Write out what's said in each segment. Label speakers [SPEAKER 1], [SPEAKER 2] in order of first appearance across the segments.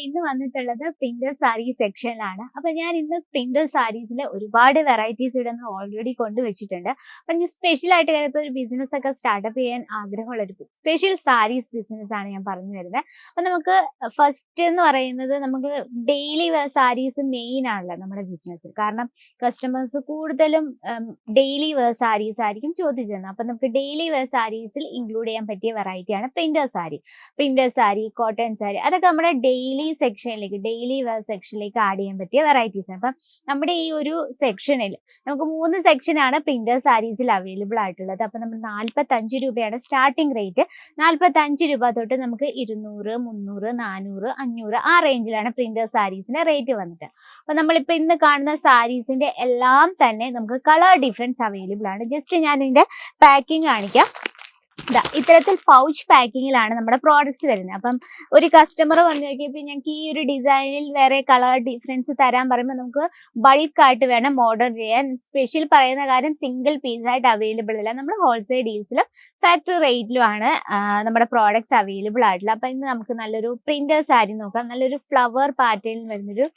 [SPEAKER 1] ഇന്ന് വന്നിട്ടുള്ളത് പ്രിന്റഡ് സാരി സെക്ഷനിലാണ്. അപ്പൊ ഞാൻ ഇന്ന് പ്രിന്റഡ് സാരീസിലെ ഒരുപാട് വെറൈറ്റീസ് ഇവിടെ ഓൾറെഡി കൊണ്ടുവച്ചിട്ടുണ്ട്. അപ്പൊ ഞാൻ സ്പെഷ്യൽ ആയിട്ട് ചിലപ്പോൾ ഒരു ബിസിനസ് ഒക്കെ സ്റ്റാർട്ടപ്പ് ചെയ്യാൻ ആഗ്രഹമുള്ള ഒരു സ്പെഷ്യൽ സാരീസ് ബിസിനസ് ആണ് ഞാൻ പറഞ്ഞു വരുന്നത്. അപ്പൊ നമുക്ക് ഫസ്റ്റ് എന്ന് പറയുന്നത് നമുക്ക് ഡെയിലി വെയർ സാരീസ് മെയിൻ ആണല്ലോ നമ്മുടെ ബിസിനസ്. കാരണം കസ്റ്റമേഴ്സ് കൂടുതലും ഡെയിലി വെയർ സാരീസ് ആയിരിക്കും ചോദിച്ചിരുന്നത്. അപ്പൊ നമുക്ക് ഡെയിലി വെയർ സാരീസിൽ ഇൻക്ലൂഡ് ചെയ്യാൻ പറ്റിയ വെറൈറ്റിയാണ് printed sari. Printed sari, cotton sari, അതൊക്കെ നമ്മുടെ ഡെയിലി സെക്ഷനിലേക്ക്, ഡെയിലി വെയർ സെക്ഷനിലേക്ക് ആഡ് ചെയ്യാൻ പറ്റിയ വെറൈറ്റീസ് ആണ്. അപ്പം നമ്മുടെ ഈ ഒരു സെക്ഷനിൽ നമുക്ക് 3 സെക്ഷനാണ് പ്രിന്റഡ് സാരീസിൽ അവൈലബിൾ ആയിട്ടുള്ളത്. അപ്പൊ നമ്മൾ 45 രൂപയാണ് സ്റ്റാർട്ടിംഗ് റേറ്റ്. 45 രൂപ തൊട്ട് നമുക്ക് 200, 300, 400, 500 ആ റേഞ്ചിലാണ് പ്രിന്റഡ് സാരീസിന്റെ റേറ്റ് വന്നിട്ട്. അപ്പൊ നമ്മളിപ്പോ ഇന്ന് കാണുന്ന സാരീസിന്റെ എല്ലാം തന്നെ നമുക്ക് കളർ ഡിഫറൻസ് അവൈലബിൾ ആണ്. ജസ്റ്റ് ഞാൻ ഇതിന്റെ പാക്കിംഗ് കാണിക്കാം. ഇത്തരത്തിൽ പൗച്ച് പാക്കിങ്ങിലാണ് നമ്മുടെ പ്രോഡക്ട്സ് വരുന്നത്. അപ്പം ഒരു കസ്റ്റമർ വന്നു നോക്കിയപ്പോൾ ഞങ്ങൾക്ക് ഈ ഒരു ഡിസൈനിൽ വേറെ കളർ ഡിഫറൻസ് തരാൻ പറയുമ്പോൾ നമുക്ക് ബൾക്ക് ആയിട്ട് വേണം ഓർഡർ ചെയ്യാൻ. സ്പെഷ്യൽ പറയുന്ന കാര്യം സിംഗിൾ പീസ് ആയിട്ട് അവൈലബിൾ അല്ല. നമ്മൾ ഹോൾസെയിൽ ഡീൽസിലും ഫാക്ടറി റേറ്റിലുമാണ് നമ്മുടെ പ്രോഡക്ട്സ് അവൈലബിൾ ആയിട്ടുള്ളത്. അപ്പൊ ഇന്ന് നമുക്ക് നല്ലൊരു പ്രിന്റഡ് സാരി നോക്കാം. നല്ലൊരു ഫ്ലവർ പാറ്റേണിൽ വരുന്നൊരു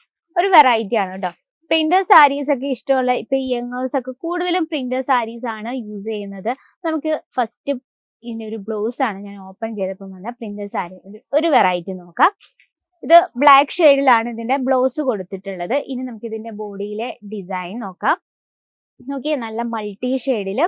[SPEAKER 1] വെറൈറ്റി ആണ് കേട്ടോ. പ്രിന്റഡ് സാരീസ് ഒക്കെ ഇഷ്ടമുള്ള ഇപ്പൊ യങ്ങേഴ്സ് ഒക്കെ കൂടുതലും പ്രിന്റഡ് സാരീസ് ആണ് യൂസ് ചെയ്യുന്നത്. നമുക്ക് ഫസ്റ്റ് ഇതിന്റെ ഒരു ബ്ലൗസ് ആണ് ഞാൻ ഓപ്പൺ ചെയ്തപ്പോൾ വന്ന പ്രിന്റഡ് സാരി ഒരു വെറൈറ്റി നോക്കാം. ഇത് ബ്ലാക്ക് ഷെയ്ഡിലാണ് ഇതിന്റെ ബ്ലൗസ് കൊടുത്തിട്ടുള്ളത്. ഇനി നമുക്ക് ഇതിന്റെ ബോഡിയിലെ ഡിസൈൻ നോക്കാം. നോക്കിയേ, നല്ല മൾട്ടി ഷെയ്ഡില്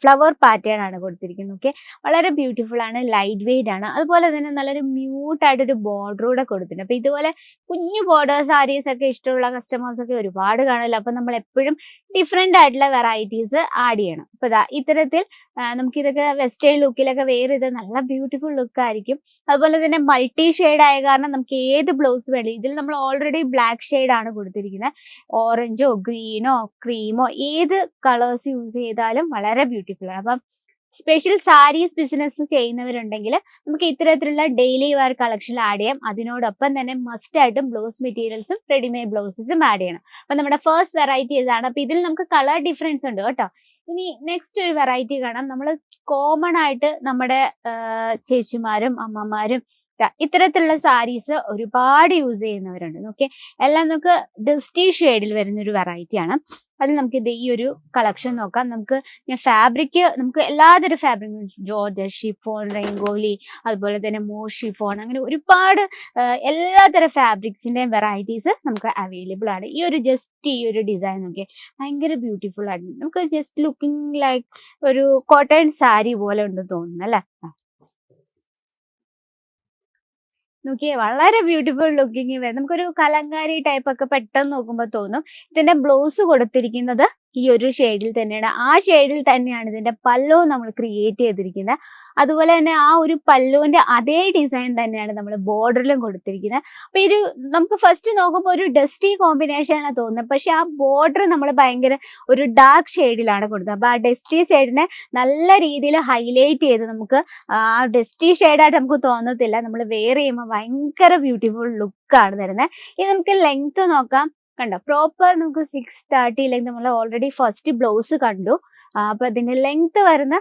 [SPEAKER 1] ഫ്ലവർ പാറ്റേൺ ആണ് കൊടുത്തിരിക്കുന്നത്. ഓക്കെ, വളരെ ബ്യൂട്ടിഫുൾ ആണ്, ലൈറ്റ് വെയിറ്റ് ആണ്. അതുപോലെ തന്നെ നല്ലൊരു മ്യൂട്ട് ആയിട്ടൊരു ബോർഡർ കൂടെ കൊടുത്തിട്ടുണ്ട്. അപ്പൊ ഇതുപോലെ കുഞ്ഞു ബോർഡർ സാരീസ് ഒക്കെ ഇഷ്ടമുള്ള കസ്റ്റമേഴ്സ് ഒക്കെ ഒരുപാട് കാണുമല്ലോ. അപ്പൊ നമ്മൾ എപ്പോഴും ഡിഫറെന്റ് ആയിട്ടുള്ള വെറൈറ്റീസ് ആഡ് ചെയ്യണം. അപ്പൊ ഇത്തരത്തിൽ നമുക്കിതൊക്കെ വെസ്റ്റേൺ ലുക്കിലൊക്കെ വെയർ ചെയ്ത് നല്ല ബ്യൂട്ടിഫുൾ ലുക്ക് ആയിരിക്കും. അതുപോലെ തന്നെ മൾട്ടി ഷെയ്ഡ് ആയ കാരണം നമുക്ക് ഏത് ബ്ലൗസ് വേണം. ഇതിൽ നമ്മൾ ഓൾറെഡി ബ്ലാക്ക് ഷെയ്ഡ് ആണ് കൊടുത്തിരിക്കുന്നത്. ഓറഞ്ചോ ഗ്രീനോ ക്രീമോ ഏത് കളേഴ്സ് യൂസ് ചെയ്താലും വളരെ ബ്യൂട്ടിഫുൾ ആണ്. അപ്പം സ്പെഷ്യൽ സാരീസ് ബിസിനസ് ചെയ്യുന്നവരുണ്ടെങ്കിൽ നമുക്ക് ഇത്തരത്തിലുള്ള ഡെയിലി വെയർ കളക്ഷൻ ആഡ് ചെയ്യാം. അതിനോടൊപ്പം തന്നെ മസ്റ്റ് ആയിട്ടും ബ്ലൗസ് മെറ്റീരിയൽസും റെഡിമെയ്ഡ് ബ്ലൗസസും ആഡ് ചെയ്യണം. അപ്പൊ നമ്മുടെ ഫസ്റ്റ് വെറൈറ്റി ഇതാണ്. അപ്പൊ ഇതിൽ നമുക്ക് കളർ ഡിഫറൻസ് ഉണ്ട് കേട്ടോ. ഇനി നെക്സ്റ്റ് ഒരു വെറൈറ്റി കാണാം. നമ്മൾ കോമൺ ആയിട്ട് നമ്മുടെ ചേച്ചിമാരും അമ്മമാരും ഇത്തരത്തിലുള്ള സാരീസ് ഒരുപാട് യൂസ് ചെയ്യുന്നവരുണ്ട്. ഓക്കെ, എല്ലാം നമുക്ക് ഡസ്റ്റി ഷെയ്ഡിൽ വരുന്ന ഒരു വെറൈറ്റിയാണ്. അതിൽ നമുക്ക് ഇത് ഈ ഒരു കളക്ഷൻ നോക്കാം. നമുക്ക് ഫാബ്രിക് നമുക്ക് എല്ലാതരം ഫാബ്രിക്, ജോർജറ്റ്, ഷിഫോൺ, റെയിൻഗോലി, അതുപോലെ തന്നെ മോസ് ഷിഫോൺ, അങ്ങനെ ഒരുപാട് എല്ലാതരം ഫാബ്രിക്സിന്റെയും വെറൈറ്റീസ് നമുക്ക് അവൈലബിൾ ആണ്. ഈ ഒരു ഡിസൈൻ നോക്കിയേ, ഭയങ്കര ബ്യൂട്ടിഫുൾ ആണ്. നമുക്ക് ജസ്റ്റ് ലുക്കിംഗ് ലൈക്ക് ഒരു കോട്ടൺ സാരി പോലെ ഉണ്ടെന്ന് തോന്നുന്നു അല്ലേ. നോക്കിയേ, വളരെ ബ്യൂട്ടിഫുൾ ലുക്കിംഗ് വരും. നമുക്കൊരു കലങ്കാരി ടൈപ്പ് ഒക്കെ പെട്ടെന്ന് നോക്കുമ്പോൾ തോന്നും. ഇതിന്റെ ബ്ലൗസ് കൊടുത്തിരിക്കുന്നത് ഈ ഒരു ഷെയ്ഡിൽ തന്നെയാണ്. ആ ഷെയ്ഡിൽ തന്നെയാണ് ഇതിന്റെ പല്ലു നമ്മൾ ക്രിയേറ്റ് ചെയ്തിരിക്കുന്നത്. അതുപോലെ തന്നെ ആ ഒരു പല്ലുവിന്റെ അതേ ഡിസൈൻ തന്നെയാണ് നമ്മൾ ബോർഡറിലും കൊടുത്തിരിക്കുന്നത്. അപ്പൊ ഇത് നമുക്ക് ഫസ്റ്റ് നോക്കുമ്പോൾ ഒരു ഡസ്റ്റി കോമ്പിനേഷൻ ആണ് തോന്നുന്നത്. പക്ഷെ ആ ബോർഡർ നമ്മൾ ഭയങ്കര ഒരു ഡാർക്ക് ഷെയ്ഡിലാണ് കൊടുത്തത്. അപ്പൊ ആ ഡസ്റ്റി ഷെയ്ഡിനെ നല്ല രീതിയിൽ ഹൈലൈറ്റ് ചെയ്ത് നമുക്ക് ആ ഡസ്റ്റി ഷെയ്ഡായിട്ട് നമുക്ക് തോന്നത്തില്ല. നമ്മൾ വെയർ ചെയ്യുമ്പോൾ ഭയങ്കര ബ്യൂട്ടിഫുൾ ലുക്കാണ് തരുന്നത്. ഇനി നമുക്ക് ലെങ്ത് നോക്കാം. കണ്ടോ, പ്രോപ്പർ നമുക്ക് 630 ലെങ്ത് നമ്മൾ ഓൾറെഡി ഫസ്റ്റ് ബ്ലൗസ് കണ്ടു. അപ്പൊ അതിന്റെ ലെങ്ത് വരുന്ന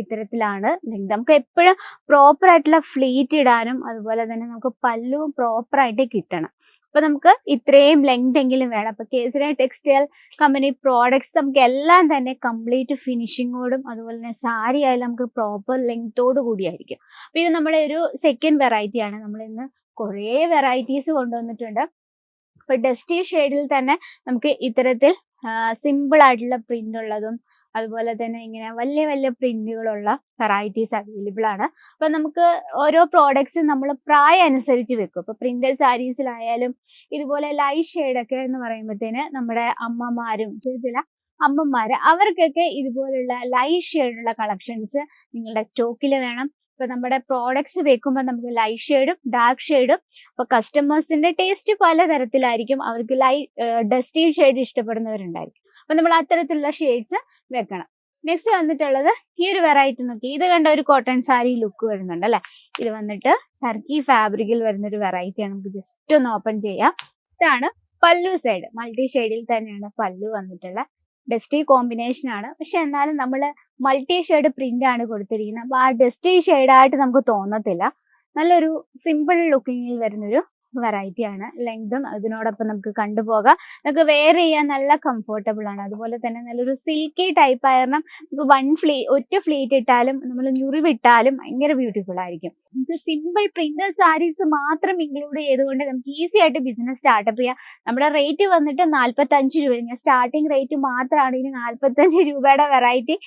[SPEAKER 1] ഇത്തരത്തിലാണ് ലെങ്ത്. നമുക്ക് എപ്പോഴും പ്രോപ്പർ ആയിട്ടുള്ള ഫ്ലീറ്റ് ഇടാനും അതുപോലെ തന്നെ നമുക്ക് പല്ലുവും പ്രോപ്പർ ആയിട്ട് കിട്ടണം. അപ്പൊ നമുക്ക് ഇത്രയും ലെങ്ത് എങ്കിലും വേണം. അപ്പൊ കേസരി ടെക്സ്റ്റൈൽ കമ്പനി പ്രോഡക്ട്സ് നമുക്ക് എല്ലാം തന്നെ കംപ്ലീറ്റ് ഫിനിഷിങ്ങോടും അതുപോലെ തന്നെ സാരി ആയാലും നമുക്ക് പ്രോപ്പർ ലെങ്തോട് കൂടിയായിരിക്കും. അപ്പൊ ഇത് നമ്മുടെ ഒരു സെക്കൻഡ് വെറൈറ്റി ആണ്. നമ്മൾ ഇന്ന് കുറേ വെറൈറ്റീസ് കൊണ്ടുവന്നിട്ടുണ്ട്. ഇപ്പൊ ഡസ്റ്റി ഷെയ്ഡിൽ തന്നെ നമുക്ക് ഇത്തരത്തിൽ സിമ്പിൾ ആയിട്ടുള്ള പ്രിന്റ് ഉള്ളതും അതുപോലെ തന്നെ ഇങ്ങനെ വലിയ വലിയ പ്രിന്റുകളുള്ള വെറൈറ്റീസ് അവൈലബിൾ ആണ്. അപ്പൊ നമുക്ക് ഓരോ പ്രോഡക്ട്സും നമ്മൾ പ്രായം അനുസരിച്ച് വെക്കും. ഇപ്പൊ പ്രിന്റഡ് സാരീസിലായാലും ഇതുപോലെ ലൈറ്റ് ഷെയ്ഡൊക്കെ എന്ന് പറയുമ്പോഴത്തേന് നമ്മുടെ അമ്മമാരും ചില അമ്മമാര് അവർക്കൊക്കെ ഇതുപോലുള്ള ലൈറ്റ് ഷെയ്ഡുള്ള കളക്ഷൻസ് നിങ്ങളുടെ സ്റ്റോക്കിൽ വേണം. ഇപ്പൊ നമ്മുടെ പ്രോഡക്ട്സ് വെക്കുമ്പോൾ നമുക്ക് ലൈറ്റ് ഷെയ്ഡും ഡാർക്ക് ഷെയ്ഡും, അപ്പൊ കസ്റ്റമേഴ്സിന്റെ ടേസ്റ്റ് പലതരത്തിലായിരിക്കും. അവർക്ക് ഡസ്റ്റി ഷെയ്ഡ് ഇഷ്ടപ്പെടുന്നവരുണ്ടായിരിക്കും. അപ്പൊ നമ്മൾ അത്തരത്തിലുള്ള ഷെയ്ഡ്സ് വെക്കണം. നെക്സ്റ്റ് വന്നിട്ടുള്ളത് ഈ ഒരു വെറൈറ്റി നോക്കി. ഇത് കണ്ട ഒരു കോട്ടൺ സാരി ലുക്ക് വരുന്നുണ്ട് അല്ലെ. ഇത് വന്നിട്ട് ടർക്കി ഫാബ്രിക്കിൽ വരുന്നൊരു വെറൈറ്റിയാണ്. നമുക്ക് ജസ്റ്റ് ഒന്ന് ഓപ്പൺ ചെയ്യാം. ഇതാണ് പല്ലു സൈഡ്. മൾട്ടി ഷെയ്ഡിൽ തന്നെയാണ് പല്ലു വന്നിട്ടുള്ള. ഡസ്റ്റി കോമ്പിനേഷൻ ആണ്. പക്ഷെ എന്നാലും നമ്മൾ മൾട്ടി ഷെയ്ഡ് പ്രിന്റ് ആണ് കൊടുത്തിരിക്കുന്നത്. അപ്പൊ ആ ഡസ്റ്റി ഷെയ്ഡായിട്ട് നമുക്ക് തോന്നത്തില്ല. നല്ലൊരു സിമ്പിൾ ലുക്കിങ്ങിൽ വരുന്നൊരു വെറൈറ്റി ആണ്. ലെങ്തും അതിനോടൊപ്പം നമുക്ക് കണ്ടുപോകാം. നമുക്ക് വെയർ ചെയ്യാൻ നല്ല കംഫർട്ടബിൾ ആണ്. അതുപോലെ തന്നെ നല്ലൊരു സിൽക്കി ടൈപ്പ് ആയിരുന്നു. നമുക്ക് ഒറ്റ ഫ്ലീറ്റ് ഇട്ടാലും നമ്മൾ ഞുറിവിട്ടാലും ഭയങ്കര ബ്യൂട്ടിഫുൾ ആയിരിക്കും. നമുക്ക് സിമ്പിൾ പ്രിന്റഡ് സാരീസ് മാത്രം ഇൻക്ലൂഡ് ചെയ്തുകൊണ്ട് നമുക്ക് ഈസി ആയിട്ട് ബിസിനസ് സ്റ്റാർട്ടപ്പ് ചെയ്യാം. നമ്മുടെ റേറ്റ് വന്നിട്ട് 45 രൂപ. ഞാൻ സ്റ്റാർട്ടിംഗ് റേറ്റ് മാത്രമാണ്. ഇനി 45 രൂപയുടെ വെറൈറ്റി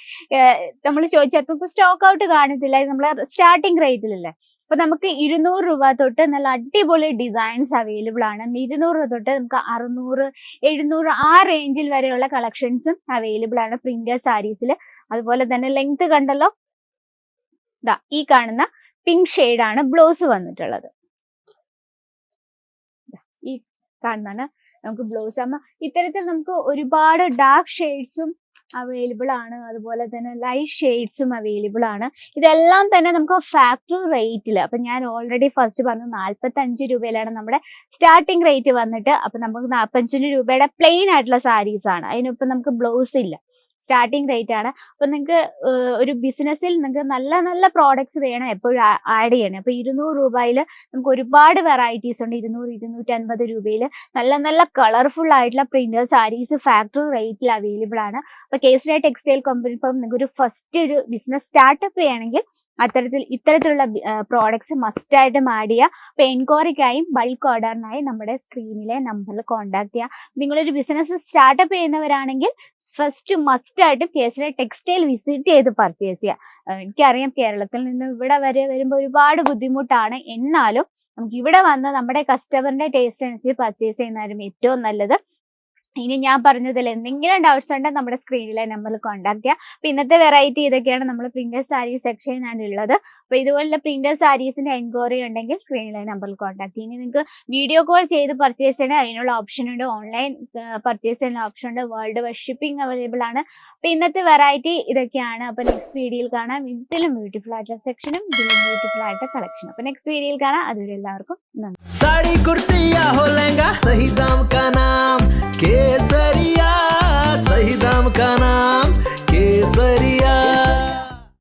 [SPEAKER 1] നമ്മൾ ചോദിച്ചാൽ ഇപ്പോൾ സ്റ്റോക്ക് ഔട്ട് കാണത്തില്ല. നമ്മളെ സ്റ്റാർട്ടിംഗ് റേറ്റിലല്ലേ. അപ്പൊ നമുക്ക് 200 രൂപ തൊട്ട് നല്ല അടിപൊളി ഡിസൈൻസ് അവൈലബിൾ ആണ്. 200 രൂപ തൊട്ട് നമുക്ക് 600, 700 ആ റേഞ്ചിൽ വരെയുള്ള കളക്ഷൻസും അവൈലബിൾ ആണ് പ്രിന്റഡ് സാരീസിൽ. അതുപോലെ തന്നെ ലെങ്ത് കണ്ടല്ലോ, ഈ കാണുന്ന പിങ്ക് ഷെയ്ഡാണ് ബ്ലൗസ് വന്നിട്ടുള്ളത്. ഈ കാണുന്നതാണ് നമുക്ക് ബ്ലൗസ്. ആകുമ്പോൾ ഇത്തരത്തിൽ നമുക്ക് ഒരുപാട് ഡാർക്ക് ഷെയ്ഡ്സും അവൈലബിൾ ആണ്. അതുപോലെ തന്നെ ലൈറ്റ് ഷെയ്ഡ്സും അവൈലബിൾ ആണ്. ഇതെല്ലാം തന്നെ നമുക്ക് ഫാക്ടറി റേറ്റിൽ. അപ്പൊ ഞാൻ ഓൾറെഡി ഫസ്റ്റ് പറഞ്ഞു 45 രൂപയിലാണ് നമ്മുടെ സ്റ്റാർട്ടിംഗ് റേറ്റ് വന്നിട്ട്. അപ്പൊ നമുക്ക് 45 രൂപയുടെ പ്ലെയിൻ ആയിട്ടുള്ള സാരീസ് ആണ്. അതിനിപ്പം നമുക്ക് ബ്ലൗസ് ഇല്ല, സ്റ്റാർട്ടിംഗ് റേറ്റ് ആണ്. അപ്പൊ നിങ്ങൾക്ക് ഒരു ബിസിനസ്സിൽ നിങ്ങൾക്ക് നല്ല നല്ല പ്രോഡക്ട്സ് വേണം എപ്പോഴും ആഡ് ചെയ്യണം. അപ്പൊ 200 രൂപയിൽ നമുക്ക് ഒരുപാട് വെറൈറ്റീസ് ഉണ്ട്. 200, 250 രൂപയിൽ നല്ല നല്ല കളർഫുൾ ആയിട്ടുള്ള പ്രിന്റഡ് സാരീസ് ഫാക്ടറി റേറ്റിൽ അവൈലബിൾ ആണ്. അപ്പൊ കേസരി ടെക്സ്റ്റൈൽ കമ്പനി ഇപ്പം നിങ്ങൾക്ക് ഒരു ഫസ്റ്റ് ഒരു ബിസിനസ് സ്റ്റാർട്ടപ്പ് ചെയ്യണമെങ്കിൽ ഇത്തരത്തിലുള്ള പ്രോഡക്ട്സ് മസ്റ്റ് ആയിട്ടും ആഡ് ചെയ്യുക. അപ്പൊ എൻക്വയറിക്കായും ബൾക്ക് ഓർഡറിനായി നമ്മുടെ സ്ക്രീനിലെ നമ്പറിൽ കോൺടാക്ട് ചെയ്യുക. നിങ്ങളൊരു ബിസിനസ് സ്റ്റാർട്ടപ്പ് ചെയ്യുന്നവരാണെങ്കിൽ ഫസ്റ്റ് മസ്റ്റ് ആയിട്ട് കേസരി ടെക്സ്റ്റൈൽ വിസിറ്റ് ചെയ്ത് പർച്ചേസ് ചെയ്യുക. എനിക്കറിയാം കേരളത്തിൽ നിന്ന് ഇവിടെ വരെ വരുമ്പോൾ ഒരുപാട് ബുദ്ധിമുട്ടാണ്. എന്നാലും നമുക്ക് ഇവിടെ വന്ന് നമ്മുടെ കസ്റ്റമറിന്റെ ടേസ്റ്റ് അനുസരിച്ച് പർച്ചേസ് ചെയ്യുന്നതായിരിക്കും ഏറ്റവും നല്ലത്. ഇനി ഞാൻ പറഞ്ഞതിൽ എന്തെങ്കിലും ഡൗട്ട്സ് ഉണ്ടെങ്കിൽ നമ്മുടെ സ്ക്രീനിലെ നമ്പറിൽ കോൺടാക്ട് ചെയ്യുക. അപ്പൊ ഇന്നത്തെ വെറൈറ്റി ഇതൊക്കെയാണ് നമ്മുടെ പ്രിന്റഡ് സാരീസ് സെക്ഷനാണ് ഉള്ളത്. അപ്പൊ ഇതുപോലുള്ള പ്രിന്റഡ് സാരീസിന്റെ എൻക്വയറി ഉണ്ടെങ്കിൽ സ്ക്രീനിലെ നമ്പറിൽ കോൺടാക്ട് ചെയ്യും. ഇനി നിങ്ങൾക്ക് വീഡിയോ കോൾ ചെയ്ത് പർച്ചേസ് ചെയ്യണം, അതിനുള്ള ഓപ്ഷൻ ഉണ്ട്. ഓൺലൈൻ പർച്ചേസ് ചെയ്യുന്ന ഓപ്ഷൻ ഉണ്ട്. വേൾഡ് വൈഡ് ഷിപ്പിംഗ് അവൈലബിൾ ആണ്. അപ്പൊ ഇന്നത്തെ വെറൈറ്റി ഇതൊക്കെയാണ്. അപ്പൊ നെക്സ്റ്റ് വീഡിയോയിൽ കാണാം. ഇതിലും ബ്യൂട്ടിഫുൾ ആയിട്ടുള്ള സെക്ഷനും ഇതിലും ബ്യൂട്ടിഫുൾ ആയിട്ടുള്ള കളക്ഷനും. അപ്പൊ നെക്സ്റ്റ് വീഡിയോയിൽ കാണാം. അതുവരെ എല്ലാവർക്കും നന്ദി.